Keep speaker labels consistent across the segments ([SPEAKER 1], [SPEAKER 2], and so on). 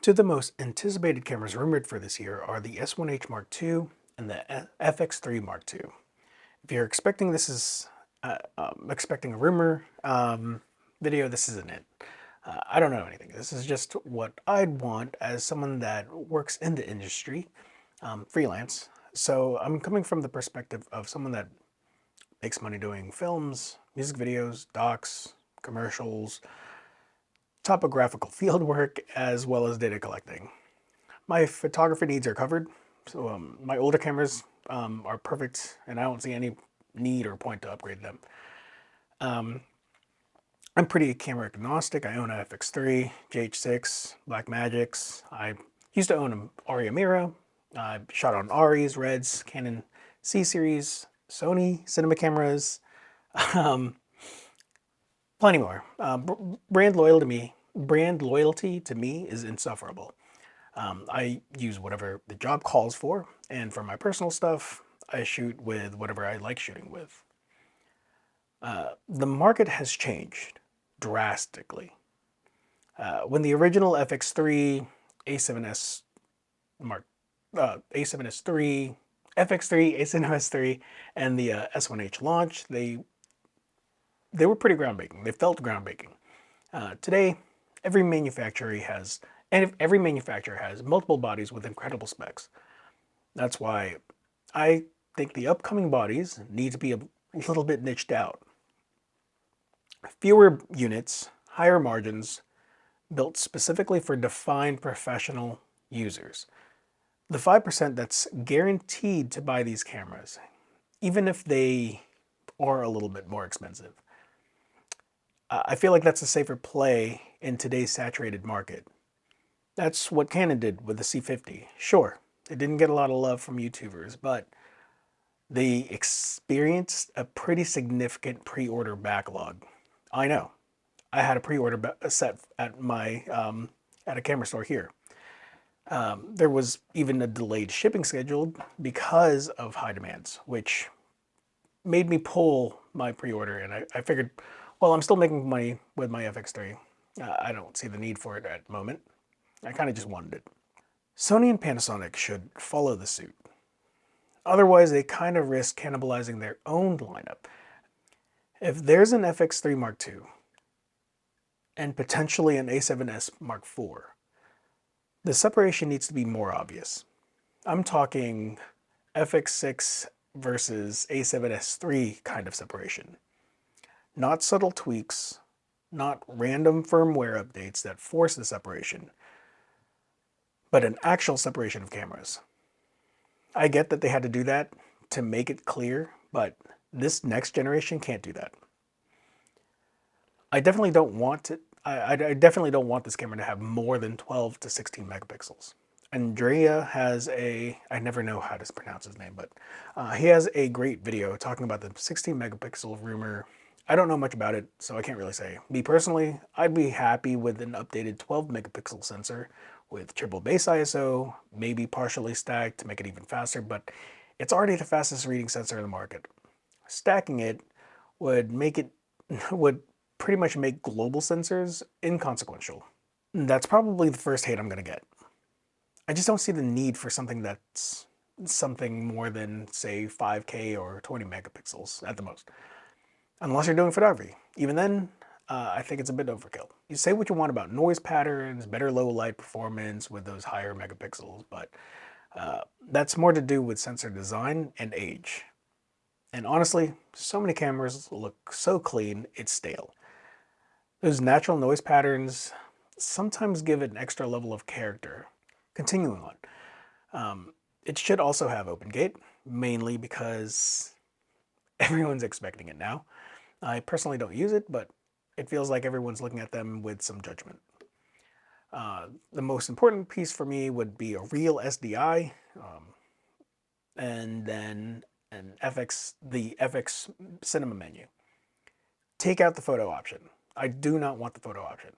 [SPEAKER 1] Two of the most anticipated cameras rumored for this year are the S1H Mark II and the FX3 Mark II. If you're expecting this is expecting a rumor video, this isn't it. I don't know anything. This is just what I'd want as someone that works in the industry, freelance. So I'm coming from the perspective of someone that makes money doing films, music videos, docs, commercials, topographical field work, as well as data collecting. My photography needs are covered, so my older cameras are perfect, and I don't see any need or point to upgrade them. I'm pretty camera agnostic. I own a FX3, GH6, Blackmagics. I used to own an Arri Mira. I shot on Arris, Reds, Canon C series, Sony cinema cameras, plenty more. Brand loyalty to me is insufferable. I use whatever the job calls for, and for my personal stuff, I shoot with whatever I like shooting with. The market has changed drastically. When the original FX3, A7S Mark, A7S III, FX3, A7S III, and the S1H launched, they were pretty groundbreaking. They felt groundbreaking. Today, every manufacturer has multiple bodies with incredible specs. That's why I think the upcoming bodies need to be a little bit niched out. Fewer units, higher margins, built specifically for defined professional users. The 5% that's guaranteed to buy these cameras, even if they are a little bit more expensive. I feel like that's a safer play in today's saturated market. That's what Canon did with the C50. Sure, it didn't get a lot of love from YouTubers, but they experienced a pretty significant pre-order backlog. I know. I had a pre-order set at my at a camera store here. There was even a delayed shipping scheduled because of high demands, which made me pull my pre-order, and I figured, well, I'm still making money with my FX3. I don't see the need for it at the moment. I kind of just wanted it. Sony and Panasonic should follow the suit. Otherwise, they kind of risk cannibalizing their own lineup. If there's an FX3 Mark II and potentially an A7S Mark IV, the separation needs to be more obvious. I'm talking FX6 versus A7S III kind of separation. Not subtle tweaks, not random firmware updates that force the separation, but an actual separation of cameras. I get that they had to do that to make it clear, but this next generation can't do that. I definitely don't want this camera to have more than 12 to 16 megapixels. Andrea has I never know how to pronounce his name, but he has a great video talking about the 16 megapixel rumor. I don't know much about it, so I can't really say. Me personally, I'd be happy with an updated 12 megapixel sensor with triple base ISO, maybe partially stacked to make it even faster, but it's already the fastest reading sensor in the market. Stacking it would pretty much make global sensors inconsequential. That's probably the first hate I'm going to get. I just don't see the need for something that's something more than, say, 5K or 20 megapixels at the most. Unless you're doing photography. Even then, I think it's a bit overkill. You say what you want about noise patterns, better low light performance with those higher megapixels, but that's more to do with sensor design and age. And honestly, so many cameras look so clean, it's stale. Those natural noise patterns sometimes give it an extra level of character. Continuing on, it should also have open gate, mainly because everyone's expecting it now. I personally don't use it, but it feels like everyone's looking at them with some judgment. The most important piece for me would be a real SDI, and then the FX cinema menu. Take out the photo option. I do not want the photo option.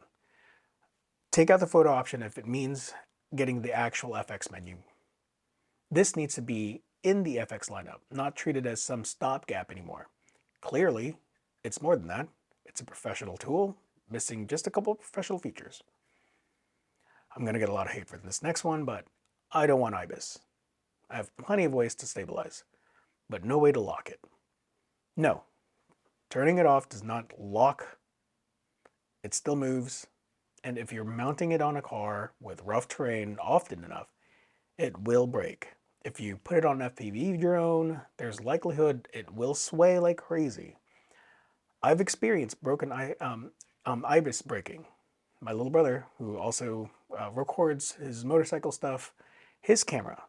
[SPEAKER 1] Take out the photo option if it means getting the actual FX menu. This needs to be in the FX lineup, not treated as some stopgap anymore. Clearly, it's more than that. It's a professional tool, missing just a couple of professional features. I'm going to get a lot of hate for this next one, but I don't want IBIS. I have plenty of ways to stabilize, but no way to lock it. No, turning it off does not lock. It still moves. And if you're mounting it on a car with rough terrain often enough, it will break. If you put it on an FPV drone, there's likelihood it will sway like crazy. I've experienced broken IBIS breaking. My little brother, who also records his motorcycle stuff, his camera,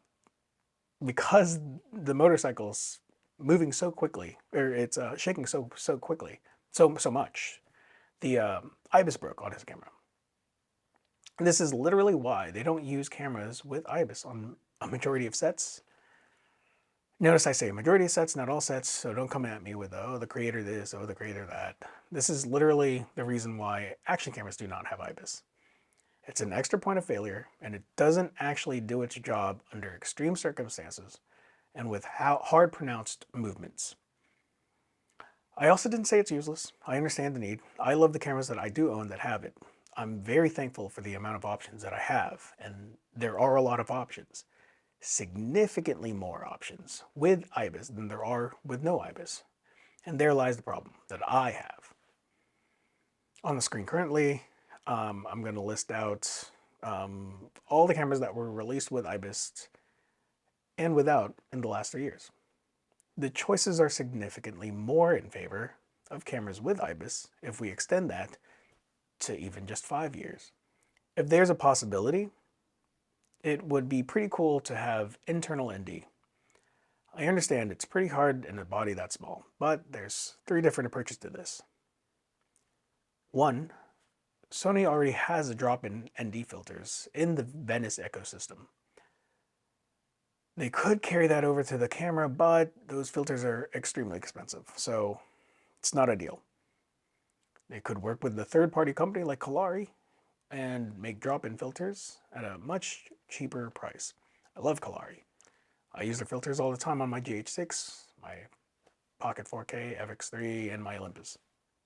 [SPEAKER 1] because the motorcycle's moving so quickly, or it's shaking so quickly, so much, the IBIS broke on his camera. This is literally why they don't use cameras with IBIS on a majority of sets. Notice I say majority of sets, not all sets, so don't come at me with, oh, the creator this, oh, the creator that. This is literally the reason why action cameras do not have IBIS. It's an extra point of failure, and it doesn't actually do its job under extreme circumstances and with hard pronounced movements. I also didn't say it's useless. I understand the need. I love the cameras that I do own that have it. I'm very thankful for the amount of options that I have, and there are a lot of options. Significantly more options with IBIS than there are with no IBIS. And there lies the problem that I have. On the screen currently, I'm going to list out all the cameras that were released with IBIS and without in the last 3 years. The choices are significantly more in favor of cameras with IBIS if we extend that to even just 5 years. If there's a possibility, it would be pretty cool to have internal ND. I understand it's pretty hard in a body that small, but there's 3 different approaches to this. 1, Sony already has a drop-in ND filters in the Venice ecosystem. They could carry that over to the camera, but those filters are extremely expensive, so it's not ideal. They could work with the third-party company like Kolari and make drop-in filters at a much cheaper price. I love Kolari. I use their filters all the time on my GH6, my Pocket 4K, FX3, and my Olympus.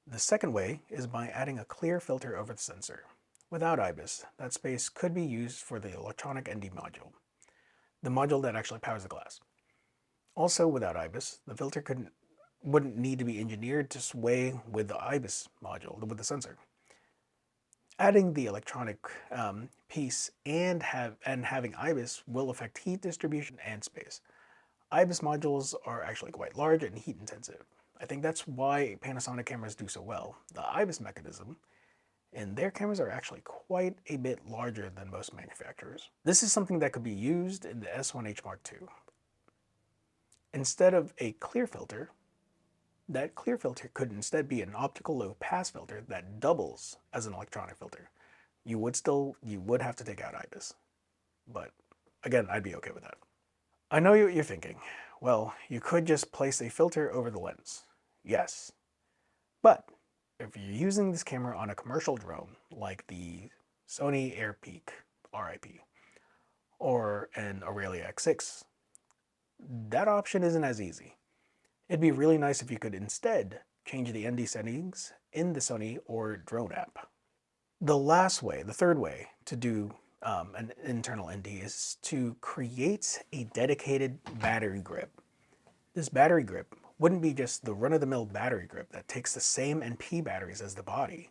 [SPEAKER 1] The second way is by adding a clear filter over the sensor. Without IBIS, that space could be used for the electronic ND module, the module that actually powers the glass. Also, without IBIS, the filter wouldn't need to be engineered to sway with the IBIS module, with the sensor. Adding the electronic piece and having IBIS will affect heat distribution and space. IBIS modules are actually quite large and heat intensive. I think that's why Panasonic cameras do so well. The IBIS mechanism in their cameras are actually quite a bit larger than most manufacturers. This is something that could be used in the S1H Mark II. Instead of a clear filter, that clear filter could instead be an optical low pass filter that doubles as an electronic filter. You would have to take out IBIS. But again, I'd be okay with that. I know what you're thinking. Well, you could just place a filter over the lens. Yes. But if you're using this camera on a commercial drone, like the Sony AirPeak RIP, or an Aurelia X6, that option isn't as easy. It'd be really nice if you could instead change the ND settings in the Sony or drone app. The last way, the third way to do an internal ND is to create a dedicated battery grip. This battery grip wouldn't be just the run-of-the-mill battery grip that takes the same NP batteries as the body.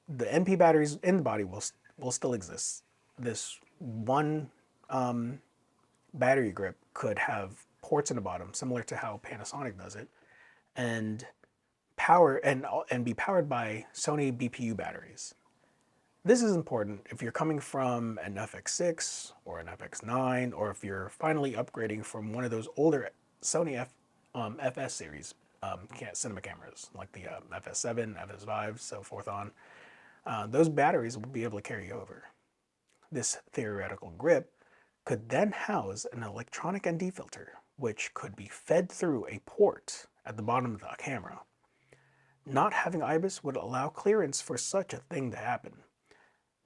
[SPEAKER 1] The NP batteries in the body will still exist. This one battery grip could have ports in the bottom, similar to how Panasonic does it, and be powered by Sony BPU batteries. This is important if you're coming from an FX6 or an FX9, or if you're finally upgrading from one of those older Sony FS series cinema cameras, like the FS7, FS5, so forth on. Those batteries will be able to carry over. This theoretical grip could then house an electronic ND filter, which could be fed through a port at the bottom of the camera. Not having IBIS would allow clearance for such a thing to happen.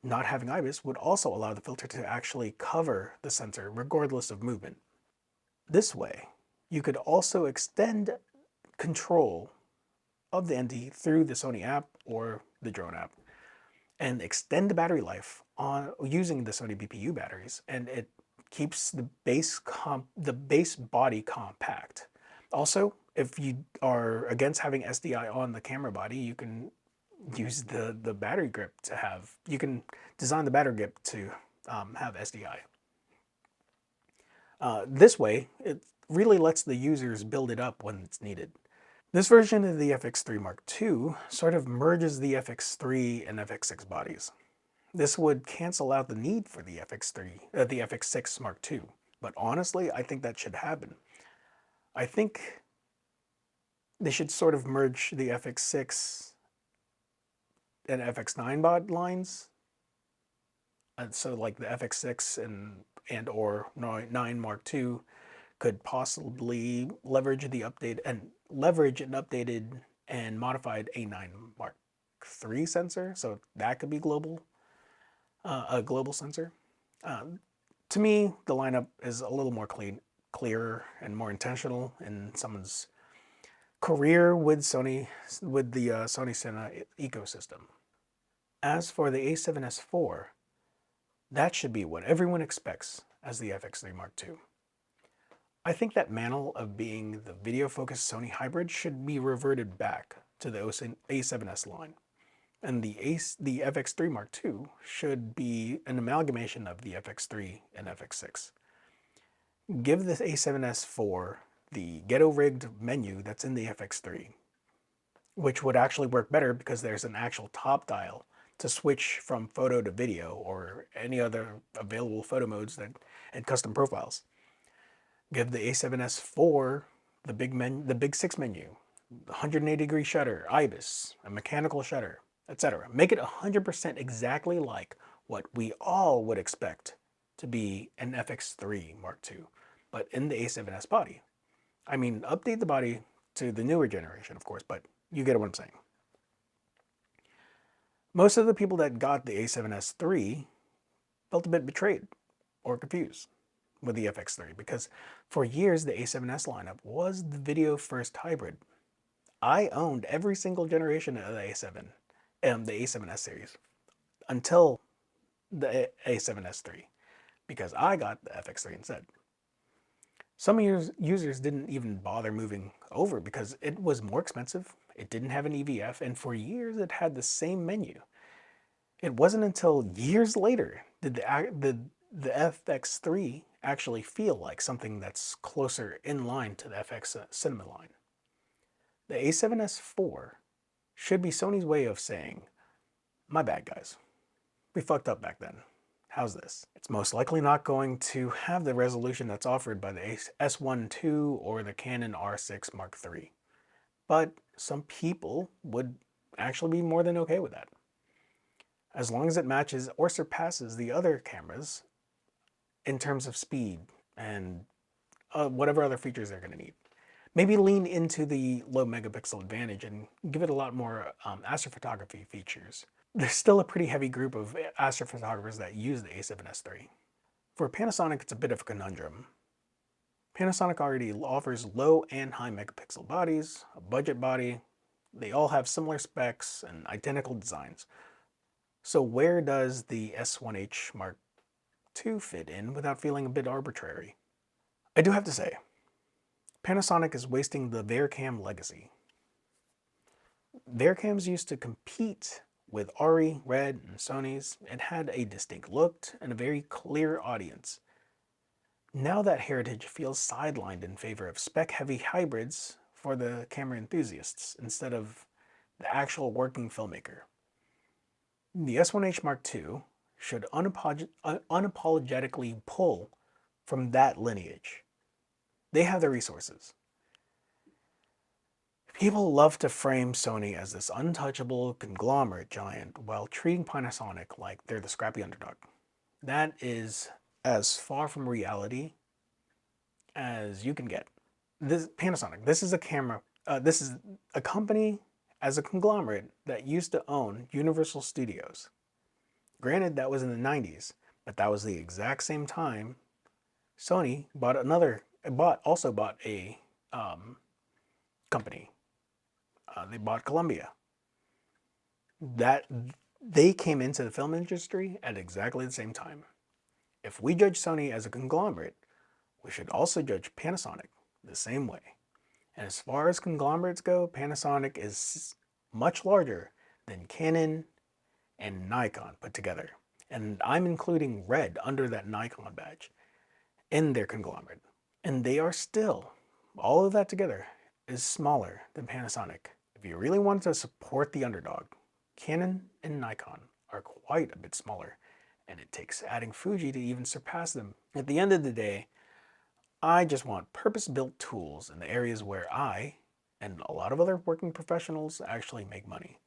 [SPEAKER 1] Not having IBIS would also allow the filter to actually cover the sensor regardless of movement. This way, you could also extend control of the ND through the Sony app or the drone app. and extend the battery life on using the Sony BPU batteries, and it keeps the base body compact. Also, if you are against having SDI on the camera body, you can use the battery grip to have, you can design the battery grip to have SDI. This way, it really lets the users build it up when it's needed. This version of the FX3 Mark II sort of merges the FX3 and FX6 bodies. This would cancel out the need for the the FX6 Mark II, but honestly, I think that should happen. I think they should sort of merge the FX6 and FX9 bod lines. And so like the FX6 and or 9 Mark II could possibly leverage the update and leverage an updated and modified A9 Mark III sensor. So that could be global, a global sensor. To me, the lineup is a little more clearer and more intentional in someone's career with Sony, with the Sony Cinema ecosystem. As for the A7S IV, that should be what everyone expects as the FX3 Mark II. I think that mantle of being the video-focused Sony hybrid should be reverted back to the A7S line. And the FX3 Mark II should be an amalgamation of the FX3 and FX6. Give the A7S IV the ghetto-rigged menu that's in the FX3, which would actually work better because there's an actual top dial to switch from photo to video or any other available photo modes and custom profiles. Give the A7S IV the big 6 menu, 180-degree shutter, IBIS, a mechanical shutter, etc. Make it 100% exactly like what we all would expect to be an FX3 Mark II, but in the A7S body. I mean, update the body to the newer generation, of course, but you get what I'm saying. Most of the people that got the A7S III felt a bit betrayed or confused with the FX3 because for years the A7S lineup was the video first hybrid. I owned every single generation of the A7S series until the A7S III because I got the FX3 instead. Some users didn't even bother moving over because it was more expensive, it didn't have an EVF, and for years it had the same menu. It wasn't until years later did the FX3 actually feel like something that's closer in line to the FX cinema line. The A7S IV should be Sony's way of saying, my bad guys, we fucked up back then. How's this? It's most likely not going to have the resolution that's offered by the S1 II or the Canon R6 Mark III. But some people would actually be more than okay with that. As long as it matches or surpasses the other cameras in terms of speed and whatever other features they're going to need. Maybe lean into the low megapixel advantage and give it a lot more astrophotography features. There's still a pretty heavy group of astrophotographers that use the A7S III. For Panasonic, it's a bit of a conundrum. Panasonic already offers low and high megapixel bodies, a budget body. They all have similar specs and identical designs. So where does the S1H Mark II fit in without feeling a bit arbitrary? I do have to say, Panasonic is wasting the Varicam Legacy. Varicams used to compete with Arri, Rhett, and Sony's. It had a distinct look and a very clear audience. Now that heritage feels sidelined in favor of spec-heavy hybrids for the camera enthusiasts instead of the actual working filmmaker. The S1H Mark II should unapologetically pull from that lineage. They have the resources. People love to frame Sony as this untouchable conglomerate giant while treating Panasonic like they're the scrappy underdog. That is as far from reality as you can get. Panasonic, this is a company as a conglomerate that used to own Universal Studios. Granted, that was in the 90s, but that was the exact same time Sony also bought a company. They bought Columbia. That They came into the film industry at exactly the same time. If we judge Sony as a conglomerate, we should also judge Panasonic the same way. And as far as conglomerates go, Panasonic is much larger than Canon and Nikon put together. And I'm including Red under that Nikon badge in their conglomerate. And they are still, all of that together, is smaller than Panasonic. If you really want to support the underdog, Canon and Nikon are quite a bit smaller, and it takes adding Fuji to even surpass them. At the end of the day, I just want purpose-built tools in the areas where I, and a lot of other working professionals, actually make money.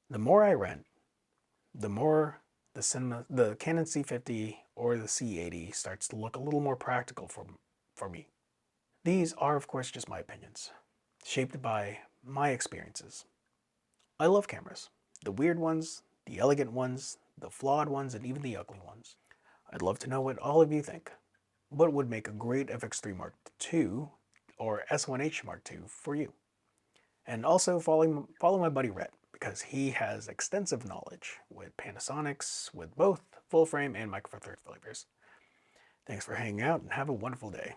[SPEAKER 1] The more I rent, the more the Canon C50 or the C80 starts to look a little more practical for me. These are, of course, just my opinions, shaped by my experiences. I love cameras. The weird ones, the elegant ones, the flawed ones, and even the ugly ones. I'd love to know what all of you think. What would make a great FX3 Mark II or S1H Mark II for you? And also follow my buddy Rhett, because he has extensive knowledge with Panasonics, with both full frame and micro four thirds flippers. Thanks for hanging out and have a wonderful day.